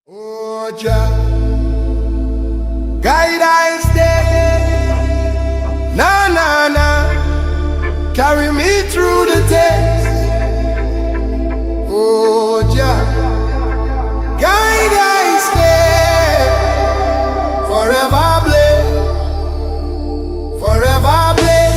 Oh, Jah, guide I stay. Na na na, carry me through the test. Oh, Jah, guide I stay. Forever blessed, forever blessed.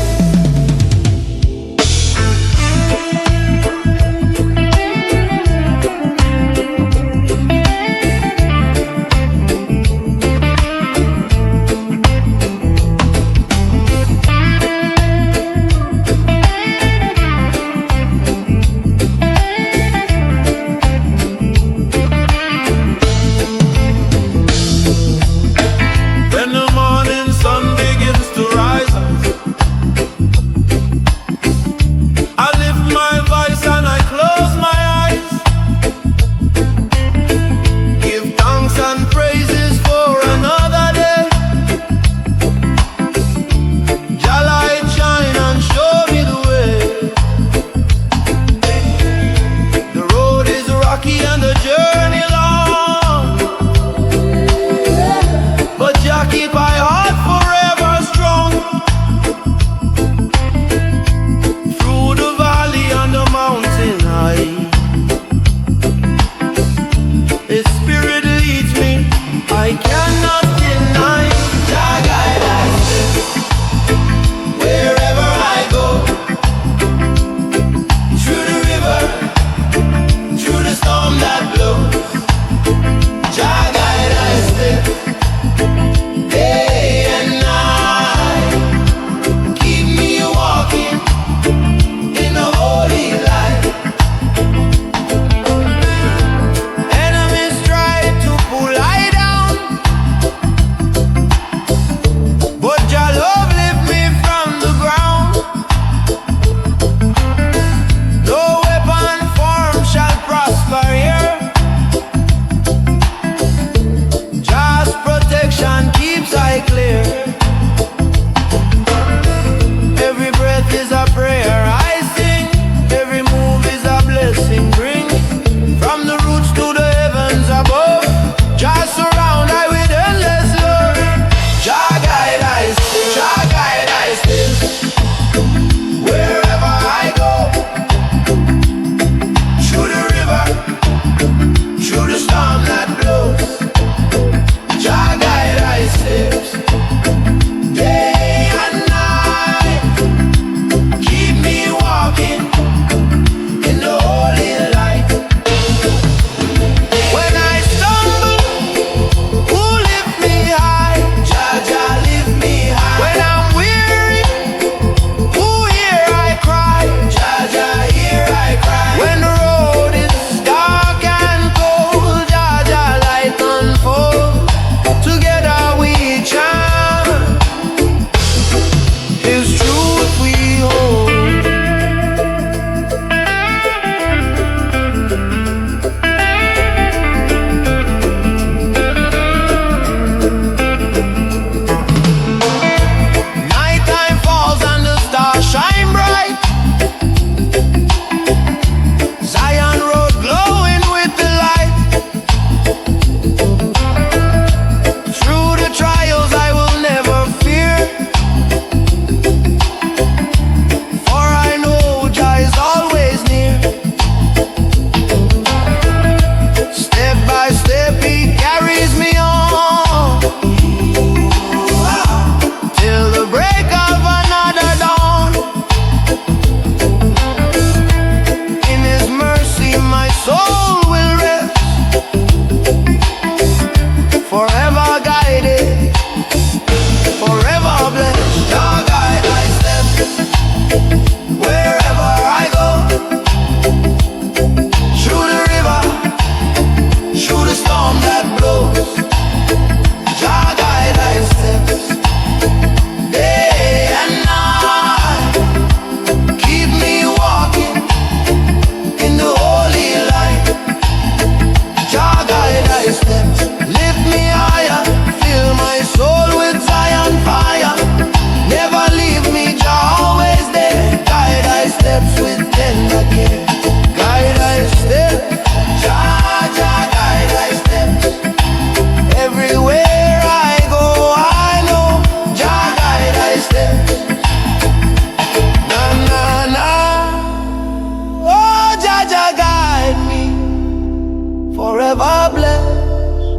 forever blessed,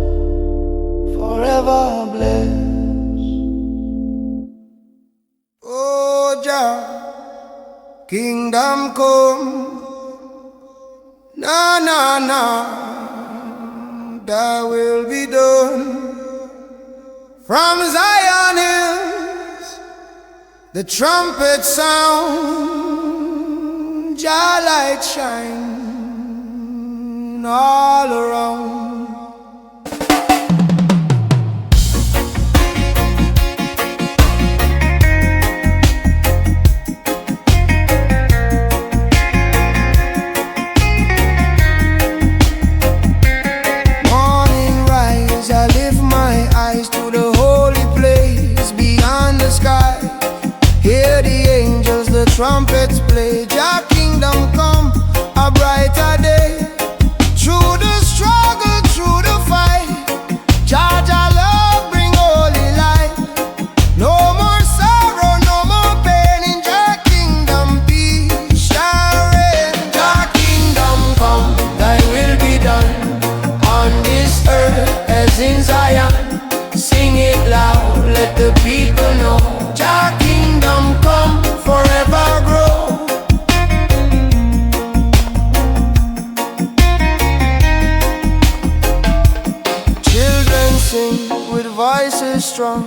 forever blessed. Oh Jah, kingdom come. Na na na, thy will be done. From Zion hills, the trumpet sound, Jah light shine all around. Trumpets play, Jah kingdom come, a brighter day. Through the struggle, through the fight, Jah love bring holy light. No more sorrow, no more pain, in Jah kingdom peace shall reign. Jah kingdom come, thy will be done, on this earth as in Zion. Sing it loud, let the people know. Jah kingdom come, forever grow. Children sing with voices strong,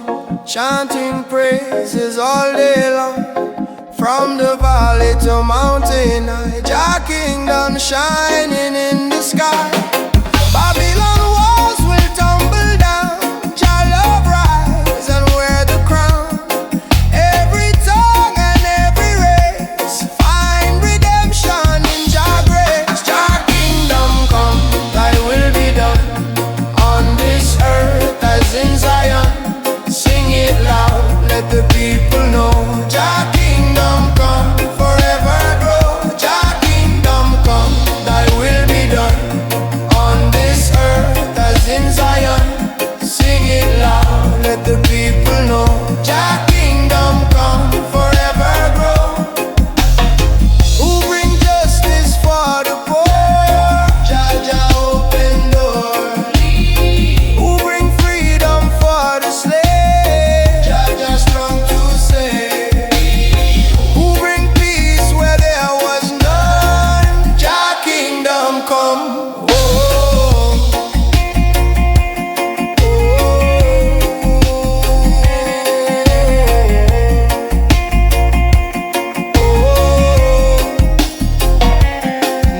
chanting praises all day long. From the valley to mountain high, Jah kingdom shining in the sky. Babylon walls will tumble down, Jah love rise and wear the crown. Every tongue and every race find redemption in Jah grace. Jah kingdom come, thy will be done, on this earth as in Zion. Sing it loud, let the people know. Jah kingdom come, forever grow. Jah kingdom come, thy will be done, on this earth as in Zion. Sing it loud, let the people know. Jah kingdom come, forever grow. Who bring justice for the poor? Jah open door. Who bring freedom for the slave? Jah strong to save. Who bring peace where there was none? Jah kingdom come. Oh,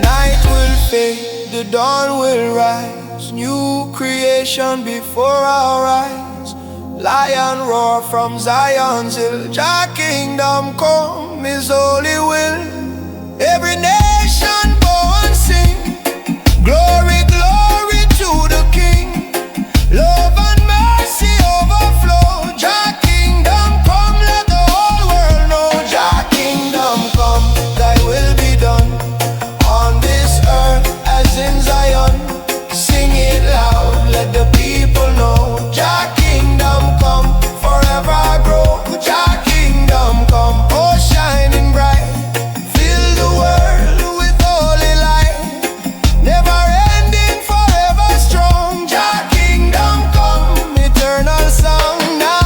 night will fade, the dawn will rise, new creation before our eyes. Lion roar from Zion's hill, Jah kingdom come, His holy will. Every nation bow and sing, glory, glory to the King. Love and mercy overflow. Jah kingdom come, let the whole world know. Jah kingdom come, thy will be done, on this earth as in Zion. Sing it loud, let the people know. Jah kingdom come, forever grow. Jah kingdom come, oh shining bright, fill the world with holy light. Never ending, forever strong. Jah kingdom come, eternal song. Na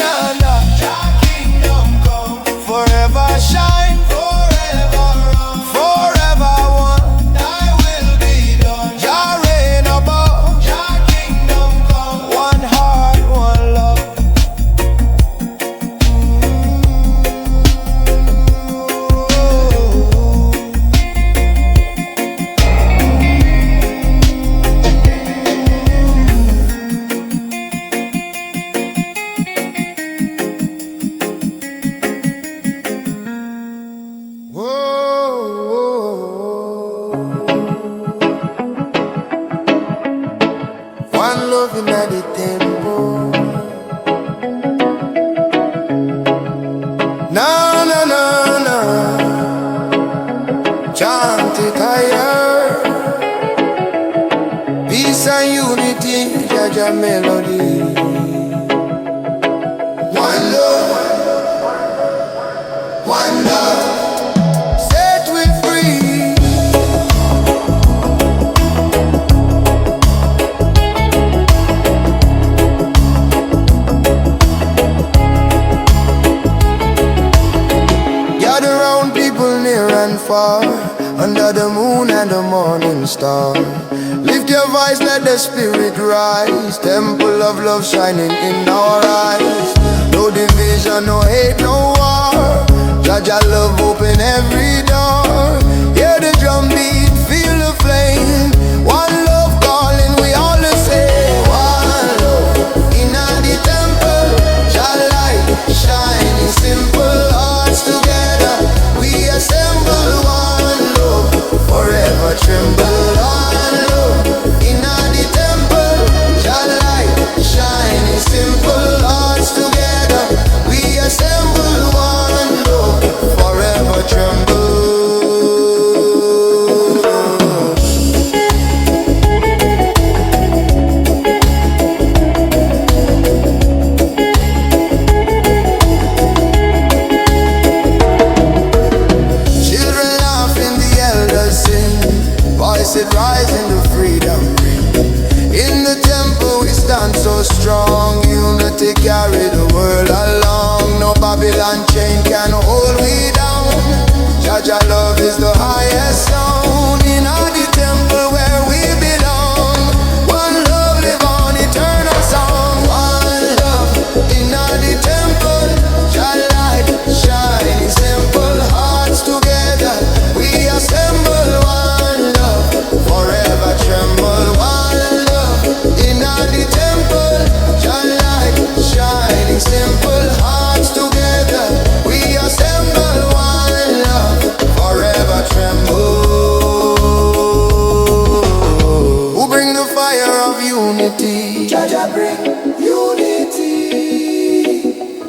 na na. Jah kingdom come, forever shine, forever run, forever one. Thy will be done. Jah reign above. Jah kingdom come, one heart, one love. One love in the tempo. Na na na na, chant it higher. Peace and unity, Jah melody. One love, one love. Set we free. star. Lift your voice, let the spirit rise. Temple of love shining in our eyes. No division, no hate, no war. Jah love open every door. Hear the drum beat, feel the flame. One love calling, we all the same. One love in the temple. Jah light shining, simple hearts together. We assemble. One love forever tremble. One love in the temple. Jah light shining, simple hearts together. We assemble. One love forever tremble. Voices rising to freedom ring. In the temple we stand so strong. Unity carry the world along. No Babylon chain can hold we down. Jah love is the highest sound. In the temple where we belong. One love live on eternal song. One love in the temple. Jah light shining, simple hearts together. We assemble. One love forever tremble. One love in the temple. Jah light shining, simple hearts together. We assemble. One love forever tremble. Who bring the fire of unity? Jah bring unity.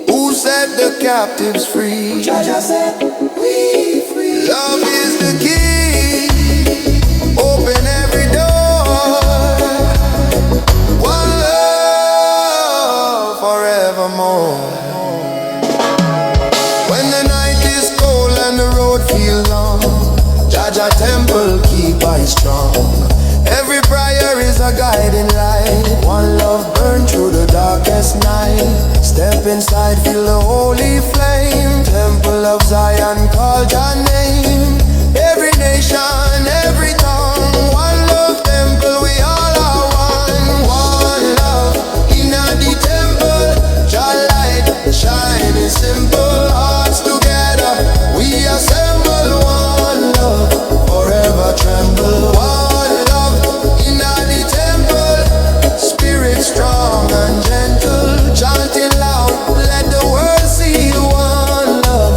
Who set the captives free? Jah set we free. Love is the key. Open every door. One love forevermore. When the night is cold and the road feels long, Jah temple keep I strong. Every prayer is a guiding light. One love burn through the darkest night. Step inside, feel the holy flame. Temple of Zion, call Jah name. Every nation, every tongue. One love temple, we all are one. One love in the temple. Jah light shining, simple hearts together. We assemble. One love forever tremble. One love in the temple. Spirit strong and gentle, chanting loud, let the world see. One love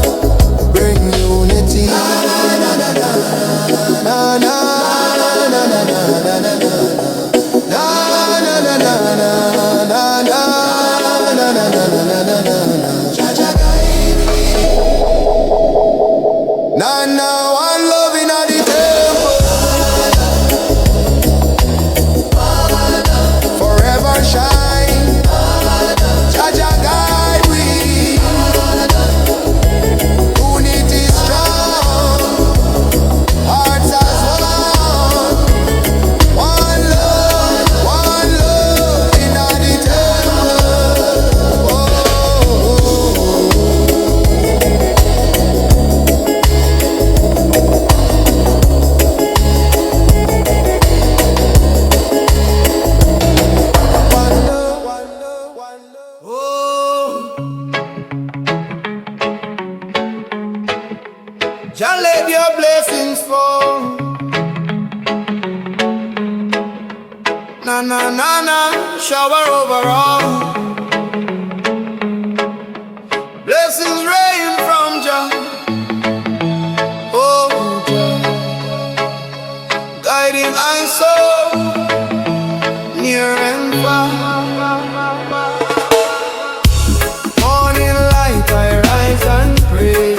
bring unity. Na na na na na na na na na na na. One love in the temple. Forever shine. Jah guide we. Unity strong. Hearts as one. One love in the temple. Jah let your blessings fall. Na na na na, shower over all. Blessings rain from Jah. Oh Jah, guiding my soul near and far. Morning light, I rise and pray.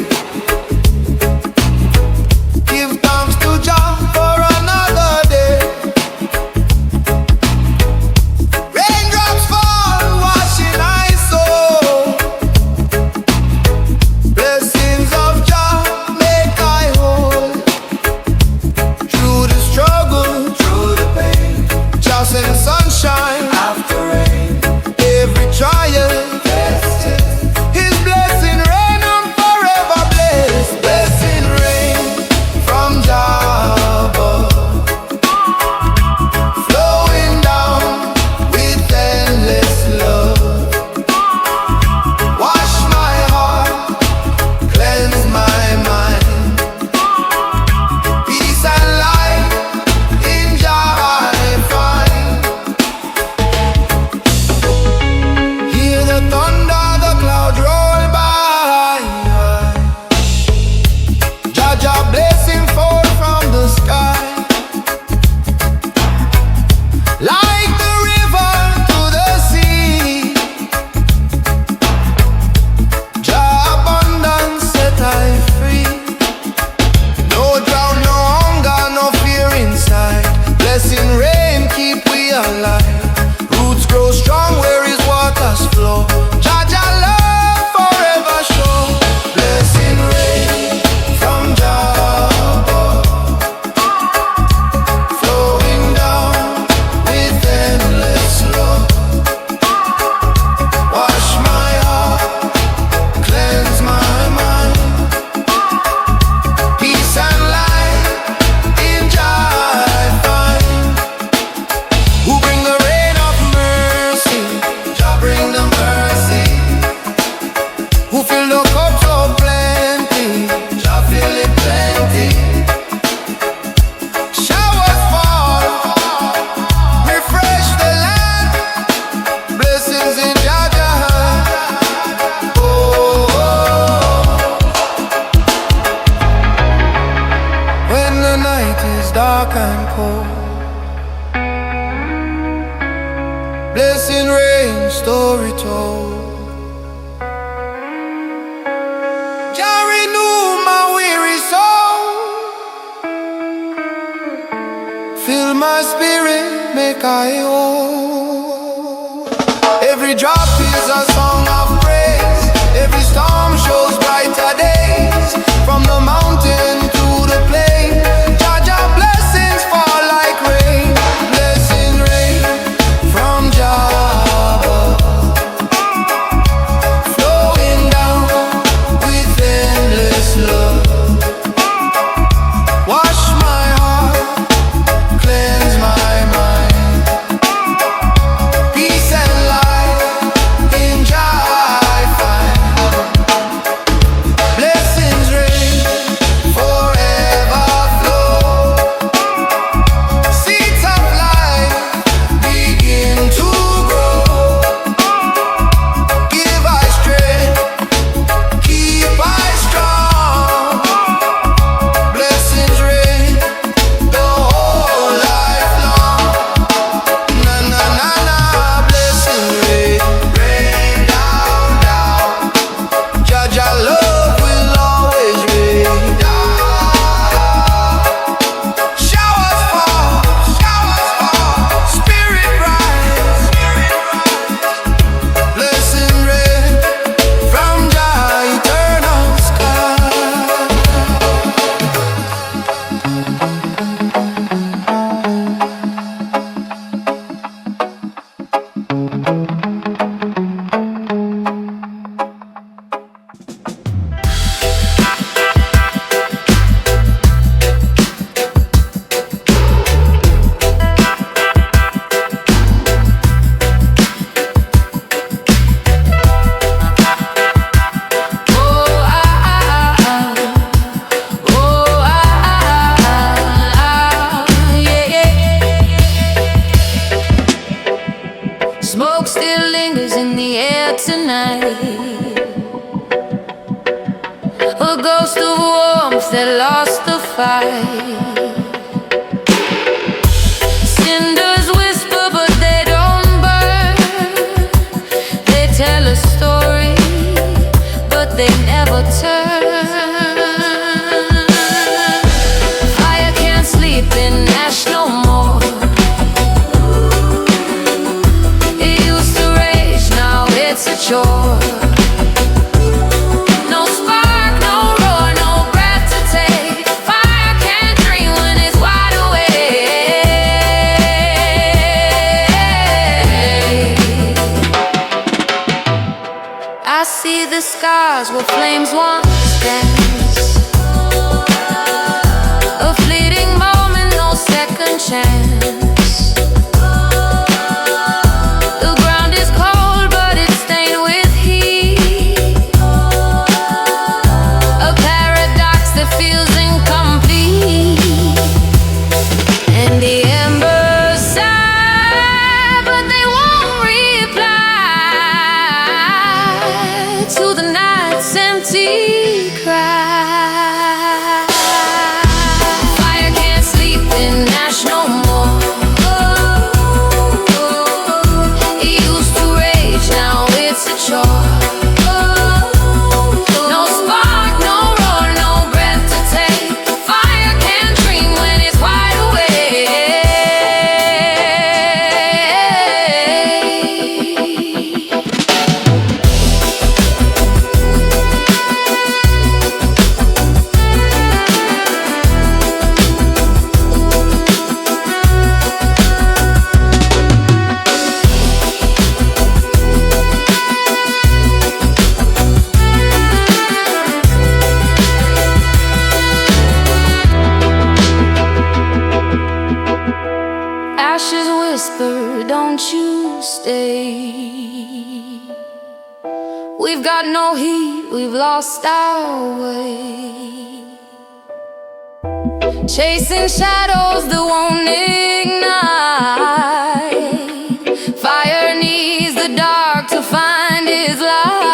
Give thanks to Jah for another day. Raindrops fall, washing my soul. Blessings of Jah make I whole. Through the struggle, through the pain, Jah send sunshine after rain. Every trial tested, His blessing rain on forever blessed. Blessing rain from Jah above. blessing rain, story told. Jah renew my weary soul, fill my spirit, make I whole. Every drop is a song of praise, every storm shows brighter days. From the mountain to the plain, Jah Jah blessings fall like rain. Blessing rain from Jah above, flowing down with endless love. Wash my heart, cleanse my mind, peace and light in Jah I find. Blessings rain, forever flow. Seeds of life begin to grow. Give I strength, keep I strong. Blessings rain the whole life long. Na na na na, blessings rain, rain down down. Jah Jah love will always rain down. Showers fall, spirit rise. Blessing rain from Jah eternal sky. Smoke still lingers in the air tonight, a ghost of warmth that lost the fight. Cinders whisper but they don't burn. They tell a story but they never turn. Fire can't sleep in ash no more. It used to rage, now it's a chore. No spark, no roar, no breath to take. Fire can't dream when it's wide awake. I see the scars where flames once danced. A fleeting moment, no second chance. The ground is cold, but it's stained with heat. A paradox that feels incomplete. And the embers sigh, but they won't reply to the night's empty cry. Fire can't sleep in ash no more. It used to rage, now it's a chore. No spark, no roar, no breath to take. Fire can't dream when it's wide awake. Ashes whisper, don't you stay. We've got no heat, we've lost our way. Chasing shadows that won't ignite. Fire needs the dark to find its light.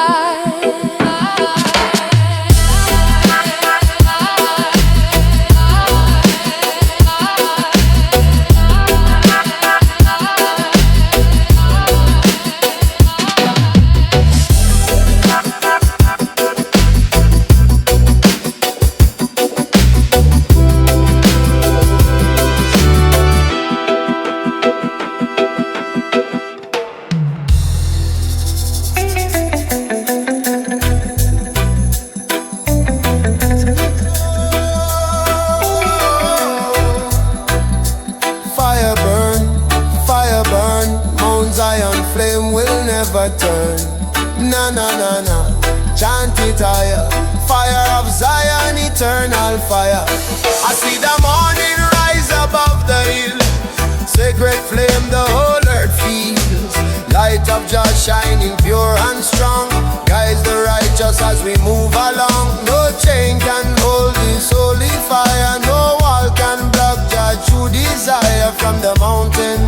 Mount Zion flame will never turn. Na na na na, chant it higher. Fire of Zion, eternal fire. I see the morning rise above the hill. Sacred flame the whole earth feels. Light of Jah shining pure and strong. Guides the righteous as we move along. No chain can hold this holy fire. No wall can block Jah true desire. From the mountain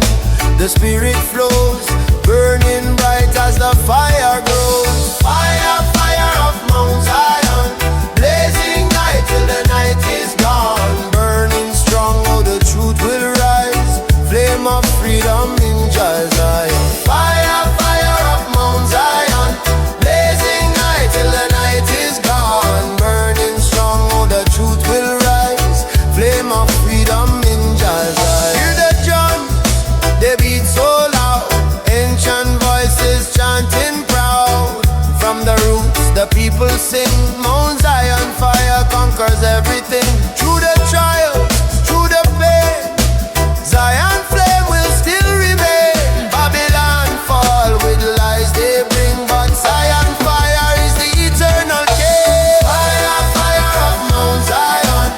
the spirit flows, burning bright as the fire grows. Fire, fire of Mount Zion, blazing night till the night is gone. Burning strong, oh the truth will rise. Flame of freedom in Jah Zion. Fire, fire of Mount Zion, blazing night till the night is gone. Burning strong, oh the truth will rise. Flame of freedom in Jah Zion. Hear the drums, they beat so loud. Ancient voices chanting proud. From the roots the people sing. Mount Zion fire conquers everything. Through the trials, through the pain, Zion flame will still remain. Babylon fall with lies they bring, but Zion fire is the eternal king. Fire, fire of Mount Zion,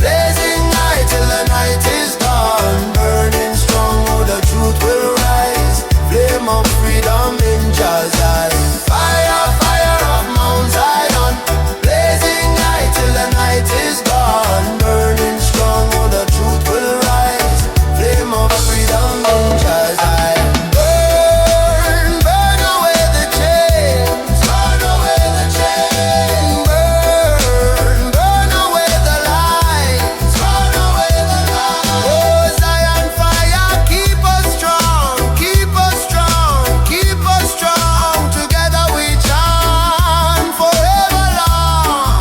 blazing night till the night is gone. Burning strong, oh the truth will rise. Flame of freedom in Jah Zion. Fire, fire of Mount Zion, blazing night till the night is gone. Burning strong, oh the truth will rise. Flame of freedom in Jah Zion. Burn, burn away the chains. Burn away the chains. Burn, burn away the lies. Burn away the lies. Oh Zion fire, keep us strong. Keep us strong. Keep us strong. Together we chant forever long.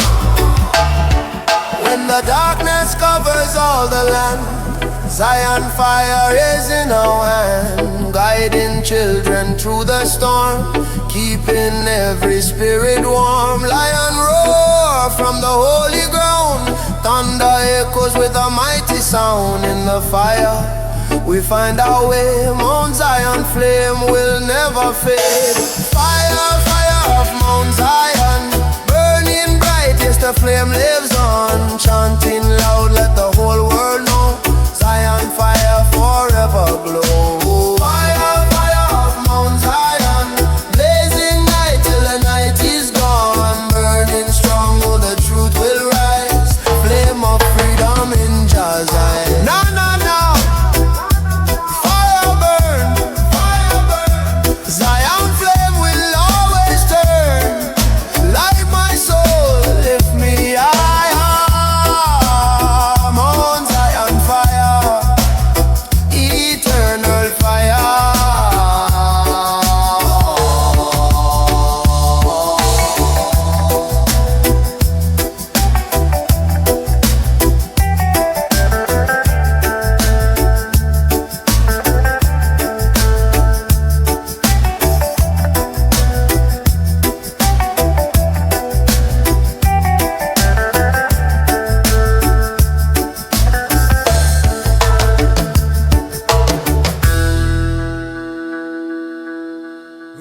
When the darkness covers all the land, Zion fire is in our hand, guiding children through the storm, keeping every spirit warm. Lion roar from the holy ground, thunder echoes with a mighty sound. In the fire we find our way. Mount Zion flame will never fade. Fire, fire of Mount Zion, burning bright, yes the flame lives on. Chanting loud, let the whole world know. Zion fire forever glow. Fire, fire of Mount Zion, blazing night till the night is gone. Burning strong, oh the truth will rise. Flame of freedom in Jah Zion. No, no, no. Fire burn, fire burn. Zion flame will always turn. Light my soul, lift me higher. Mount Zion fire, eternal fire.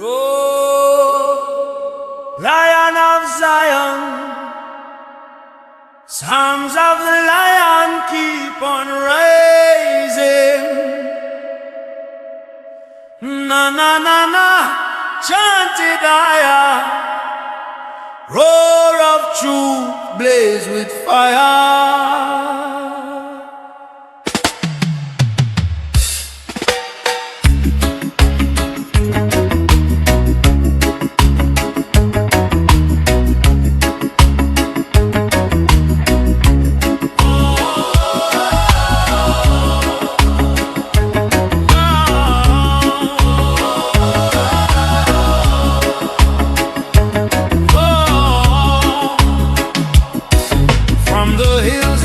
Oh, Lion of Zion, Psalms of the Lion keep on rising. Na na na na, chanted higher. Roar of truth blaze with fire. From the hills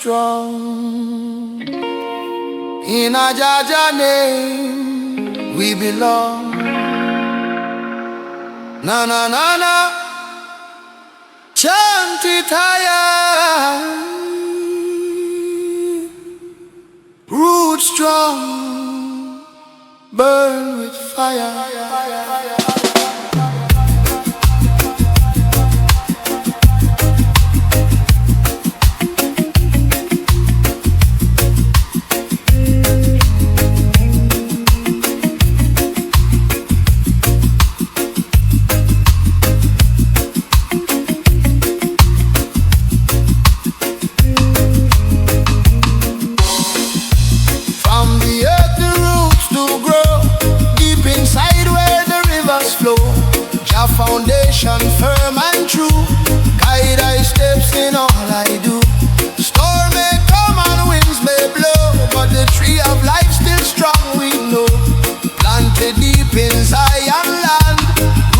strong. In a Jaja name we belong. Na na na na, chant it higher. Root strong, burn with fire. Our foundation firm and true, guide our steps in all I do. Storm may come and winds may blow, but the tree of life still strong we know. Planted deep in Zion land,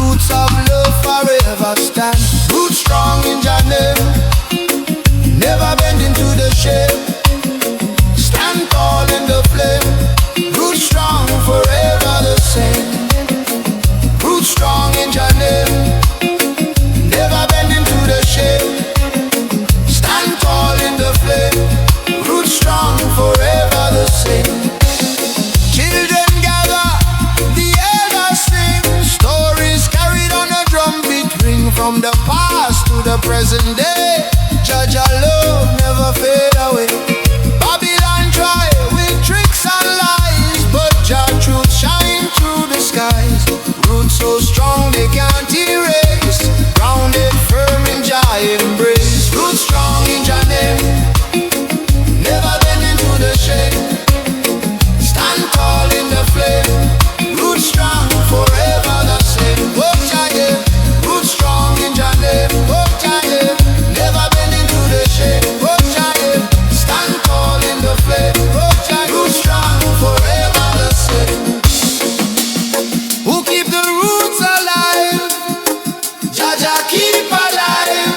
roots of love forever stand. Roots strong in Jah name, never bend into the shame. Stand tall in the flame, roots strong forever the same. Roots strong in Jah name, never bend into the shame. Stand tall in the flame, roots strong forever the same. Children gather, the elders sing, stories carried on a drumbeat ring. From the past to the present day, Jah love never fade away. Babylon try with tricks and lies, but Jah truth shine through the skies. Roots so strong they can't erase, grounded firm in Jah embrace. Roots strong in Jah name, never bend into the shade. Stand tall in the flame, roots strong forever the same. Oh Jah yeah, roots strong in Jah name. Oh Jah yeah, never bend into the shade. Oh Jah yeah, stand tall in the flame. Oh Jah, roots strong forever the same. Who keep the roots alive? Jah keep alive.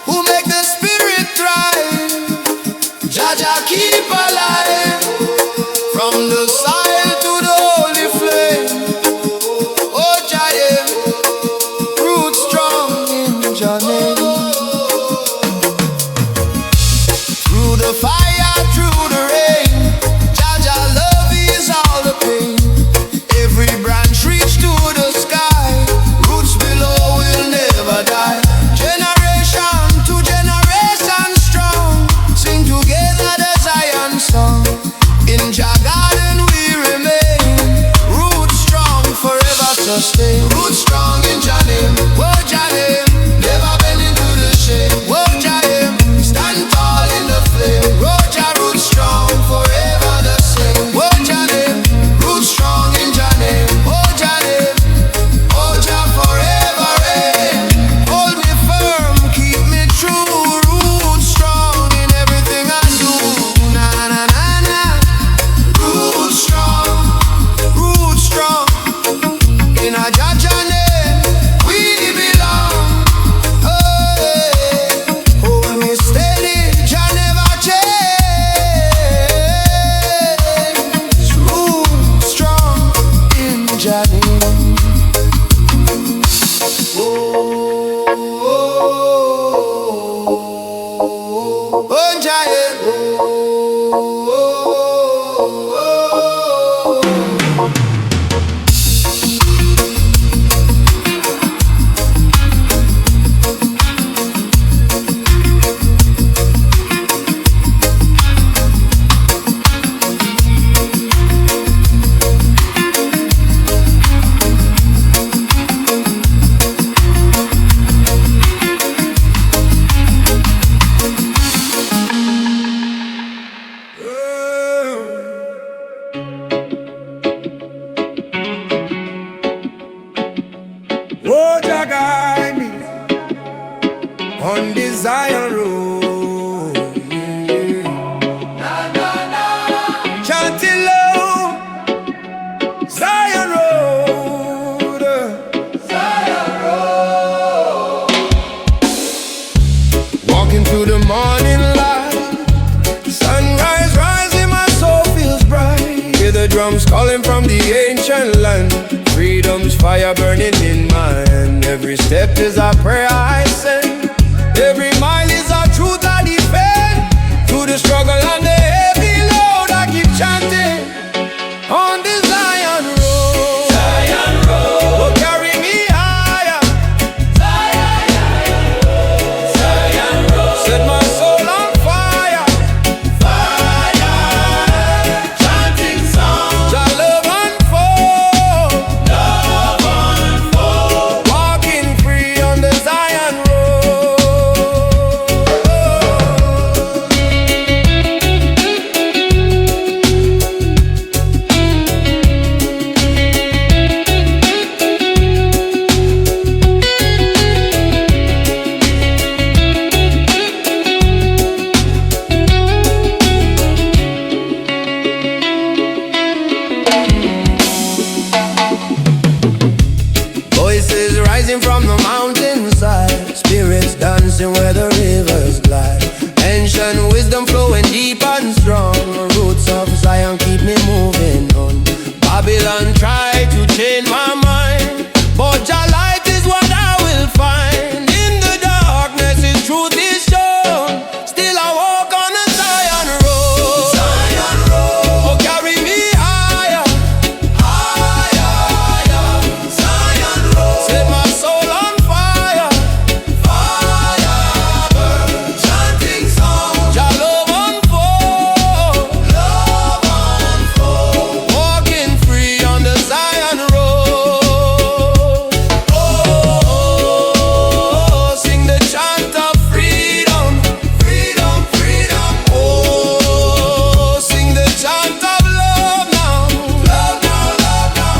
Who make the spirit thrive? Jah keep alive. From the soil to the holy flame. Oh Jah yeah, roots strong in Jah name. Through the fire, through the rain, Jah love is all the pain. Every branch reach to the sky, roots below will never die. Generation to generation strong, sing together the Zion song. In Jah garden we remain, roots strong forever sustain. Roots strong in Jah name, oh Jah name, never bend into the shade. Oh Jah name, stand tall in the flame. Oh Jah, roots strong forever the same. Oh Jah name, roots strong in Jah name. Oh Jah name, oh Jah forever reign. Hold me firm, keep me true. Roots strong in everything I do. Na na na na. Roots strong, roots strong. In a Jah name we belong. Oh yeah. Hold me steady, Jah never change. Roots strong in Jah name. Oh, oh Jah yeah. Oh, Oh, Jah guide me on the Zion road. Chanting low, Zion road. Walking through the morning light, Freedom's calling from the ancient land. Freedom's fire burning in my hand. Every step is a prayer I send. Every mile is a truth I defend. Through the struggle and the heavy load I keep chanting. On the Zion road, Zion road, will carry me higher. Zion road, Zion road, set my soul on fire. Fire, chanting songs, Jah love unfold, love unfold, walking free on the Zion road. Voices rising from the mountainside, spirits dancing where the rivers glide. Ancient wisdom flowing deep and strong. Roots of Zion keep me moving on. Babylon tried to change my mind, but Jah light is what I will find. In the darkness His truth is shown. Still I walk on the Zion road. Zion road, oh carry me higher, higher, higher. Zion road, set my soul on fire. Fire burn, chanting songs, Jah love unfold, love unfold, walking free on the Zion road. Oh, sing the chant of freedom, freedom, freedom. Oh, sing the chant of love now, love now, love now.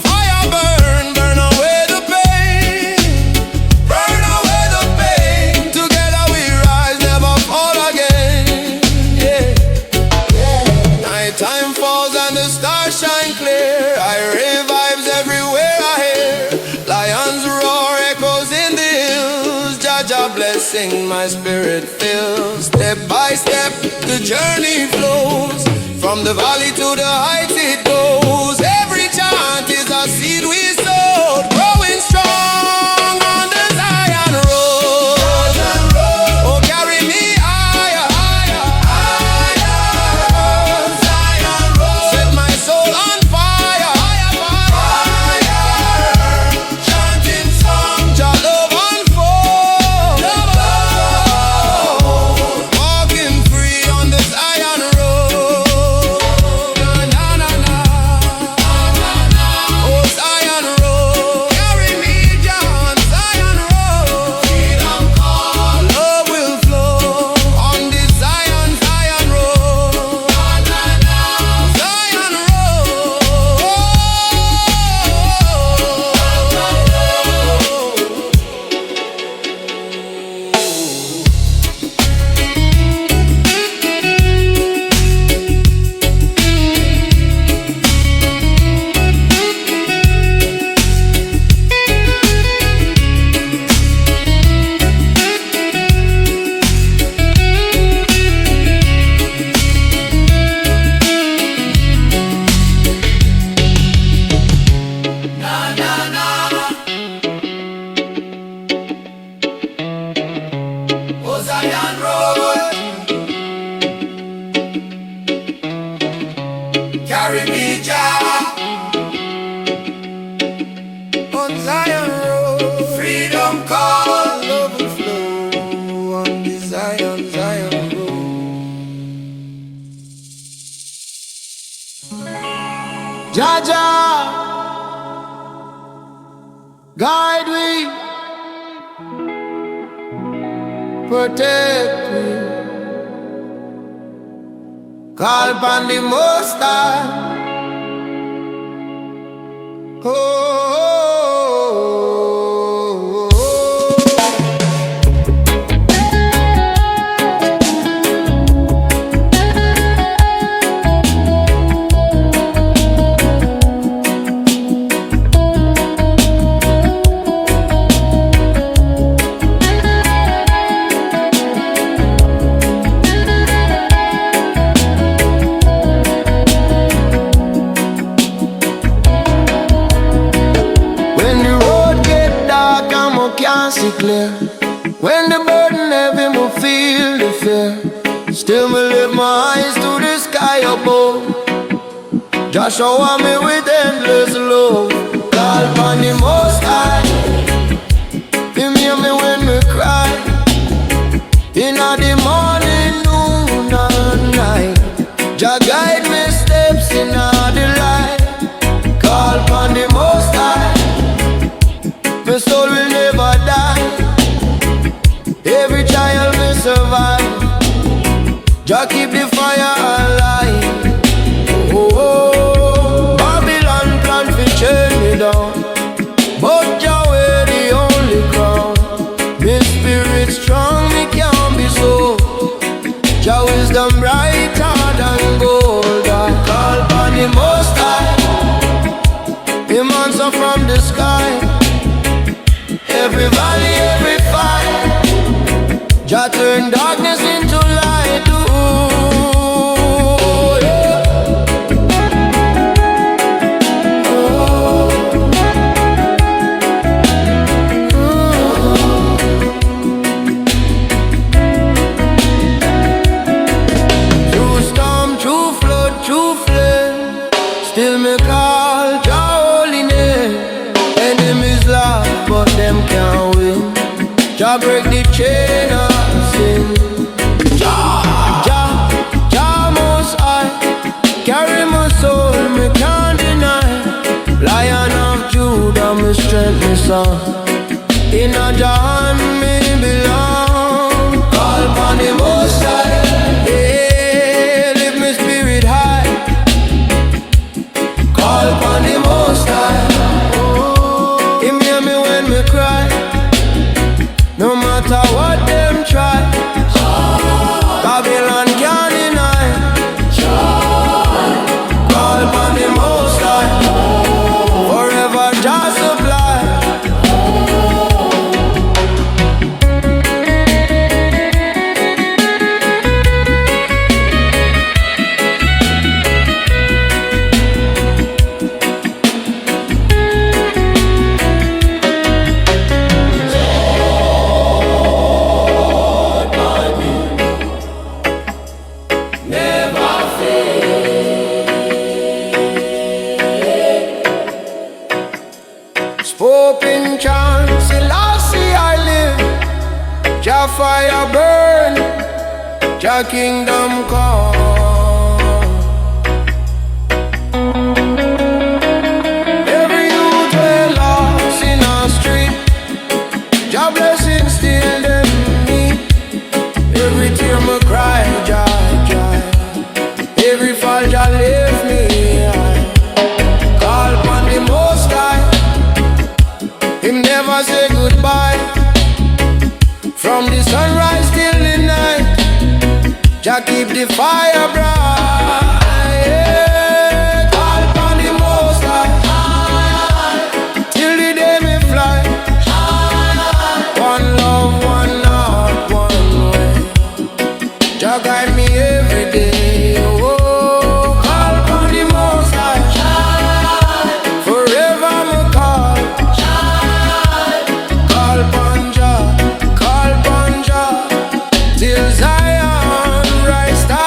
Fire burn, burn away the pain, burn away the pain. Together we rise, never fall again. Yeah. Night time falls and the stars shine clear. Irie vibes everywhere I hear. Lions roar, echoes in the hills. Jah Jah blessing my spirit fills. Step by step the journey flows. From the valley to the heights it goes. Every chant is a seed we sowed, growing strong on the Zion road. Oh carry me higher, higher, higher. Zion road, set my soul on fire. Fire, chanting songs, Jah love unfold, walking free on the Zion road. Na na na na, oh Zion road, carry me down Zion road. Freedom call, love will flow on the Zion, Zion road. Zion oh Zion road, carry me Jah on Zion road. Freedom call, love will flow on the Zion, Zion road. Jah Jah guide we, protect me. Call upon the Most High. Oh, oh, oh, oh. can't see clear. When the burden heavy, me feel the fear. Still me lift my eyes to the sky above. Just shower me with endless love. Call upon the Most High. Him hear me when me cry. Inna the morning, noon and night. Jah guide me steps inna the light. Call upon the Most High. My soul will never die. Every child will survive. Jah keep the fire alive. Oh, oh. Babylon plan to chain me down, but Jah wear the only crown. Me spirit strong, me can't be so. Jah wisdom brighter than gold. I call upon the Most High. Him answer from the sky. Every valley, every fire. Jah turn darkness into light. Ooh, yeah. Through storm, through flood, through flame, still me call Jah holy name. Enemies laugh, but them can't win. Jah break the chain of sin. Jah most high, carry my soul, me can't deny. Lion of Judah, me strength, me song. In a Jah me belong. Call upon the Most High. Hey, lift me spirit high. Call upon the Most High. Him hear me when me cry. No matter what them try, Babylon can't deny. Call upon the Most High. Forever Jah supply. Spoke in chants, Selassie I live. Jah fire burn, Jah kingdom come. Every youth way lost in our street, Jah blessing still them meet. Every tear me cry, Jah, Jah. Every fall Jah lift me high. Call upon the Most High. Him never say goodbye. From the sunrise till the night, Jah keep the fire bright. Yeah. Call upon the Most High. Till the day me fly. One love, one heart, one way. Jah guide me every day. Oh, call upon the Most High. Forever me call. Call upon Jah, till Zion rise up.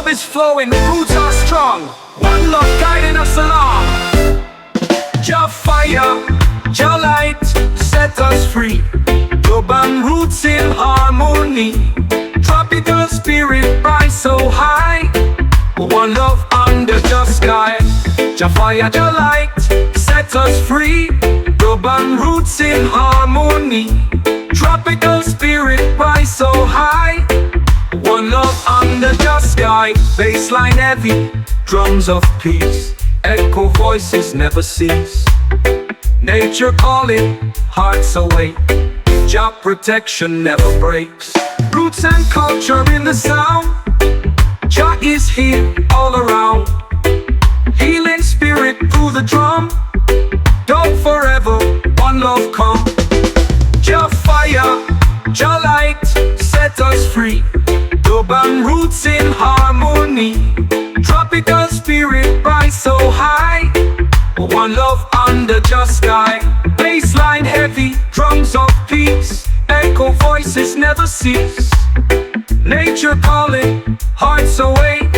is flowing, roots are strong. One love guiding us along. Jah fire, Jah light, set us free. Global roots in harmony. Tropical spirit rise so high. One love under the sky. Jah fire, Jah light, set us free. Global roots in harmony. Tropical spirit rise so high. One love under the sky. Baseline heavy, drums of peace, echo voices never cease. Nature calling, hearts awake, job protection never breaks. Roots and culture in the sound, Jah is here all around. Healing spirit through the drum, dub forever, one love come. Jah fire, Jah light, set us free. Dub and roots in harmony. Tropical spirit rise so high. One love under just sky. Bassline heavy, drums of peace. Echo voices never cease. Nature calling, hearts awake.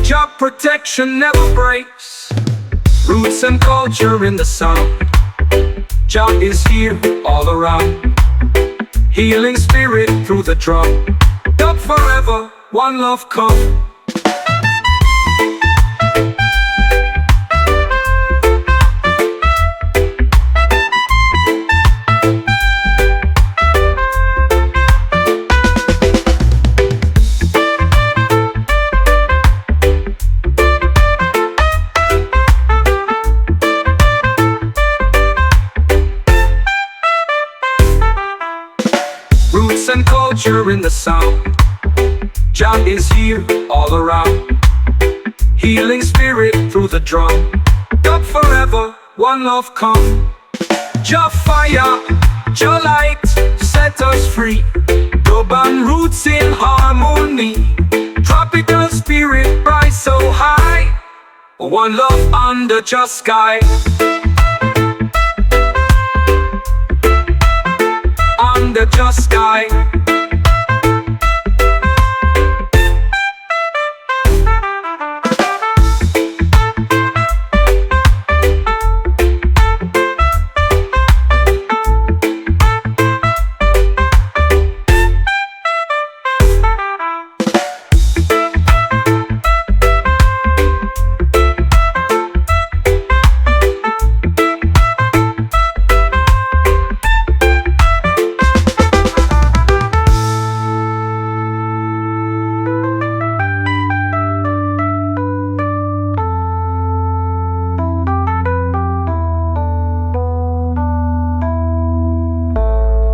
Job protection never breaks. Roots and culture in the sound. Jah is here all around. Healing spirit through the drum. Dub forever, one love come. And culture in the sound. Jah is here all around. Healing spirit through the drum. Dub forever, one love come. Jah fire, Jah light, set us free. Dub and roots in harmony. Tropical spirit rise so high. One love under just sky. Under just sky.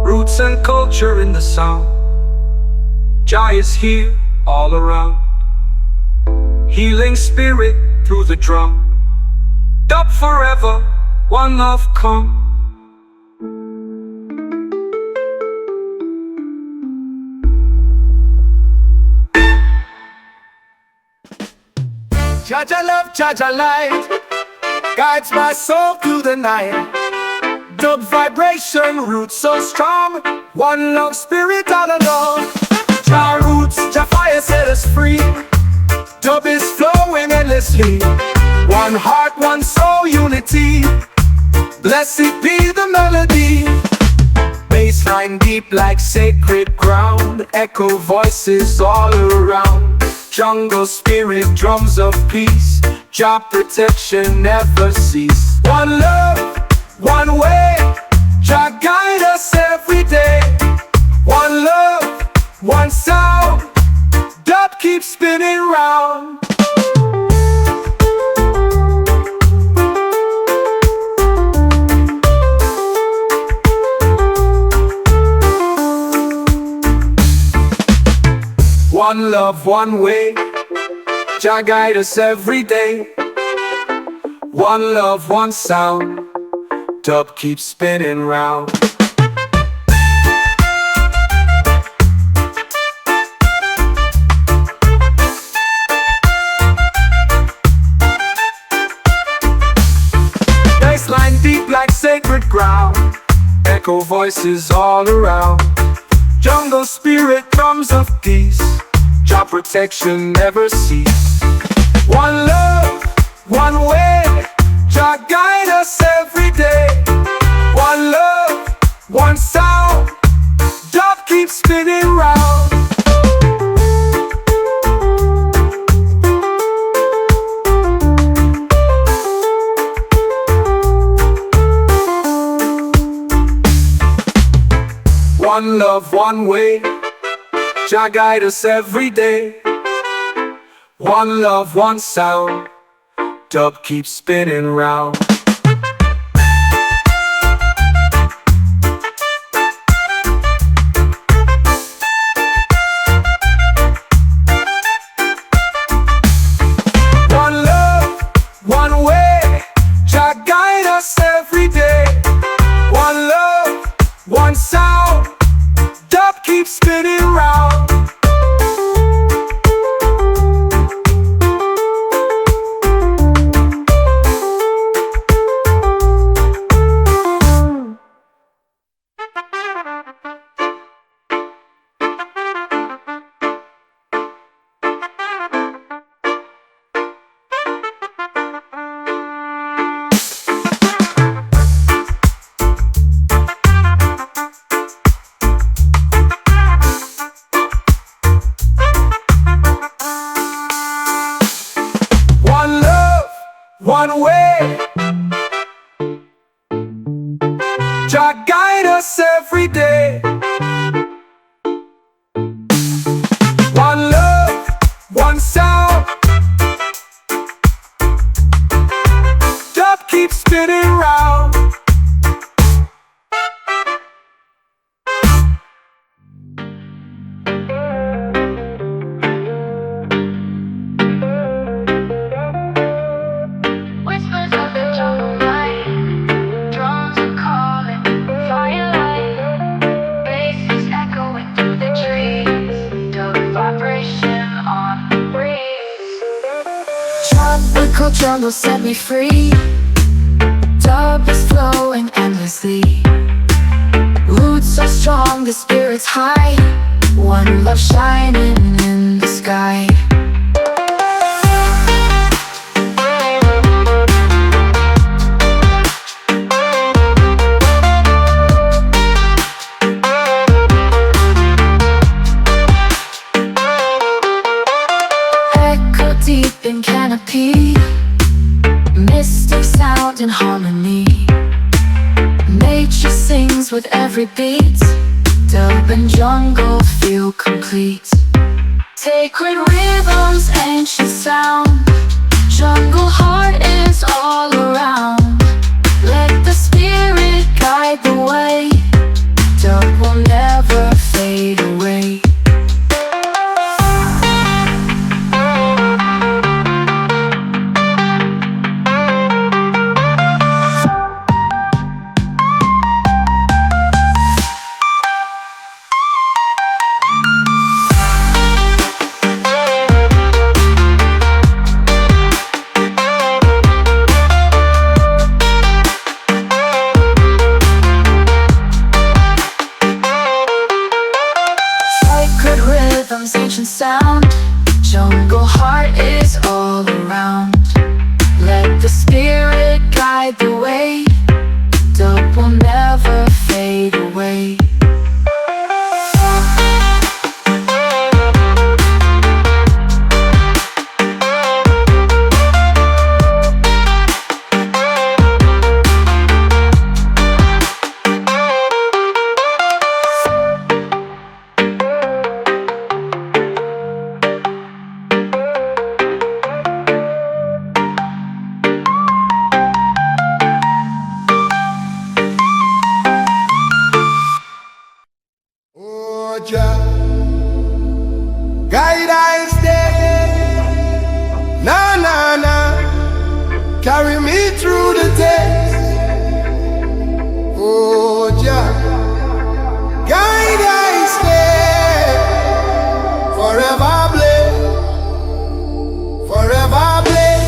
Roots and culture in the sound. Jah is here all around. Healing spirit through the drum. Dub forever, one love come. Jah Jah love, Jah Jah light, guides my soul through the night. Dub vibration, roots so strong. One love spirit all along. Jah roots, Jah fire set us free. Dub is flowing endlessly. One heart, one soul, unity. Blessed be the melody. Bassline deep like sacred ground. Echo voices all around. Jungle spirit, drums of peace. Job protection never cease. One love, one way, Jah guide us every day. One love, one sound, dub keeps spinning round. One love, one way, Jah guide us every day. One love, one sound, dub keeps spinning round. Bassline deep like sacred ground. Echo voices all around. Jungle spirit, drums of peace. Job protection never cease. One love, one way, Jah guide us every day. One love, one sound, dub keeps spinning round. One love, one way, Jah guide us every day. One love, one sound, dub keeps spinning round. One love, one way, Jah guide us every day. One love, one sound, dub keeps spinning round. One love, one way, Jah guide us every day. One love, one sound, dub keeps spinning round. Whispers of the jungle night, drums are calling, firelight, bass is echoing through the trees, dub vibration on the breeze. Tropical jungle set me free, dub is flowing endlessly. Roots so strong, the spirit's high, one love shining in the sky. Echo deep in canopy, mystic sound in harmony. Nature sings with every beat, dub and jungle feel complete. Sacred rhythms, ancient sound, jungle heart is all around. Let the spirit guide the way, dub will never fade away. Sacred rhythms, ancient sound, jungle heart is all around. Let the spirit guide the way, dub will never fade away. Oh, Jah, guide I stay. Nah, nah, nah, carry me through the test. Oh, Jah, guide I stay. Forever blaze, forever blaze.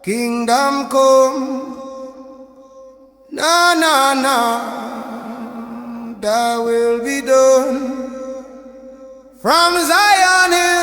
kingdom come. Na na na, that will be done from Zion Hill.